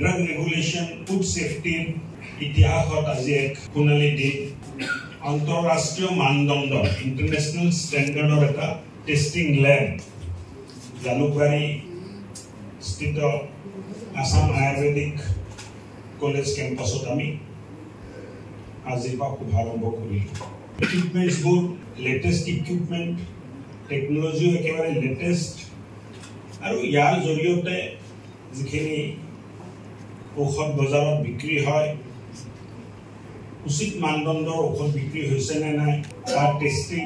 drug regulation food সেফটিৰ ইতিহাসত আজি এক সোণালী দিন আন্তঃৰাষ্ট্ৰীয় মানদণ্ড ইণ্টাৰনেশ্যনেল ষ্টেণ্ডাৰ্ডৰ এটা টেষ্টিং লেব জালুকবাৰী স্থিত আসাম আয়ুৰ্বেদিক কলেজ কেম্পাছত আমি আজিৰ পৰা শুভাৰম্ভ কৰিলোঁ ইকুইপমেণ্টছবোৰ লেটেষ্ট ইকুইপমেণ্ট টেকনলজিও একেবাৰে লেটেষ্ট আৰু ইয়াৰ জৰিয়তে যিখিনি ঔষধ বজাৰত বিক্ৰী হয় উচিত মানদণ্ডৰ ঔষধ বিক্ৰী হৈছে নে নাই তাৰ টেষ্টিং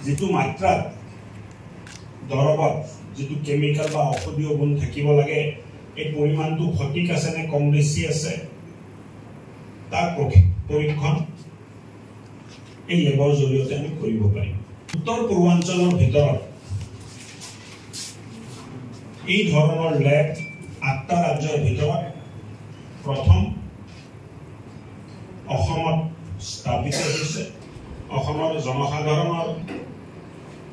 যিটো মাত্ৰাত দৰৱত যিটো কেমিকেল বা ঔষধীয় গুণ থাকিব লাগে এই পৰিমাণটো সঠিক আছে নে কম বেছি আছে তাৰ পৰীক্ষণ এই লেবৰ জৰিয়তে আমি কৰিব পাৰিম উত্তৰ পূৰ্বাঞ্চলৰ ভিতৰত এই ধৰণৰ লেব 8টা ৰাজ্যৰ ভিতৰত প্ৰথম অসমত স্থাপিত হৈছে অসমৰ জনসাধাৰণৰ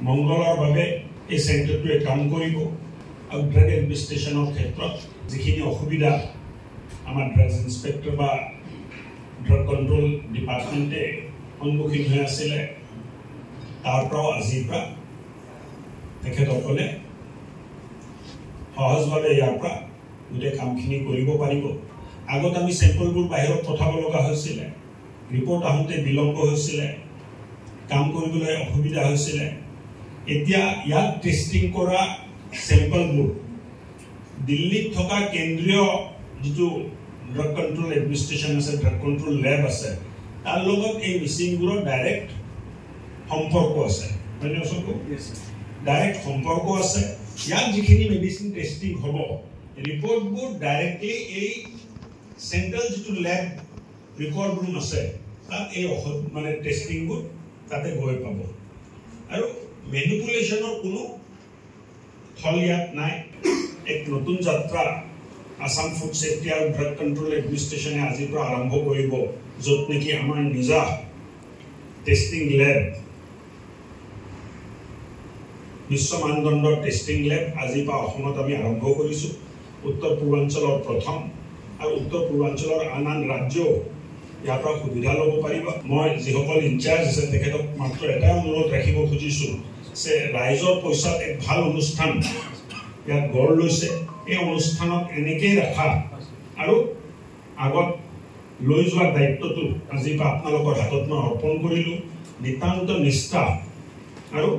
মংগলৰ বাবে এই চেণ্টাৰটোৱে কাম কৰিব আৰু ড্ৰাগ এডমিনিষ্ট্ৰেশ্যনৰ ক্ষেত্ৰত যিখিনি অসুবিধা আমাৰ ড্ৰাগছ ইনস্পেক্টৰ বা ড্ৰাগ কণ্ট্ৰল ডিপাৰ্টমেণ্টে সন্মুখীন হৈ আছিলে তাৰ পৰাও আজিৰ পৰা তেখেতসকলে সহজভাৱে ইয়াৰ পৰা গোটেই কামখিনি কৰিব পাৰিব আগত আমি চেম্পলবোৰ বাহিৰত পঠাব লগা হৈছিলে ৰিপৰ্ট আহোঁতে বিলম্ব হৈছিলে কাম কৰিবলৈ অসুবিধা হৈছিলে এতিয়া ইয়াত টেষ্টিং কৰা চেম্পলবোৰ দিল্লীত থকা কেন্দ্ৰীয় যিটো ড্ৰাগ কণ্ট্ৰল এডমিনিষ্ট্ৰেশ্যন আছে ড্ৰাগ কণ্ট্ৰল লেব আছে তাৰ লগত এই মেচিনবোৰৰ ডাইৰেক্ট সম্পৰ্ক আছে মানে ডাইৰেক্ট সম্পৰ্ক আছে ইয়াত যিখিনি মেডিচিন টেষ্টিং হ'ব ৰিপৰ্টবোৰ ডাইৰেক্টলি এই চেণ্ট্ৰেল যিটো লেব ৰেকৰ্ড ৰুম আছে তাত এই ঔষধ মানে টেষ্টিংবোৰ তাতে গৈ পাব আৰু মেনিপুলেশ্যনৰ কোনো থল ইয়াত নাই এক নতুন যাত্ৰা আসাম ফুড সেফটি আৰু ড্ৰাগ কণ্ট্ৰল এডমিনিষ্ট্ৰেশ্যনে আজিৰ পৰা আৰম্ভ কৰিব য'ত নেকি আমাৰ নিজা টেষ্টিং লেব বিশ্ব মানদণ্ডৰ টেষ্টিং লেব আজিৰ পৰা অসমত আমি আৰম্ভ কৰিছোঁ উত্তৰ পূৰ্বাঞ্চলৰ প্ৰথম আৰু উত্তৰ পূৰ্বাঞ্চলৰ আন আন ৰাজ্যও ইয়াৰ পৰা সুবিধা ল'ব পাৰিব মই যিসকল ইনচাৰ্জ আছে তেখেতক মাত্ৰ এটাই অনুৰোধ ৰাখিব খুজিছোঁ যে ৰাইজৰ পইচাত এক ভাল অনুষ্ঠান ইয়াত গঢ় লৈছে এই অনুষ্ঠানত এনেকেই ৰাখা আৰু আগত লৈ যোৱাৰ দায়িত্বটো আজিৰ পৰা আপোনালোকৰ হাতত মই অৰ্পণ কৰিলোঁ নিতান্ত নিষ্ঠা আৰু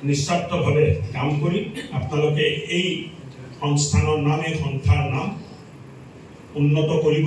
নিস্বাৰ্থভাৱে কাম কৰি আপোনালোকে এই সংস্থানৰ নাম এই সন্থাৰ নাম উন্নত কৰিব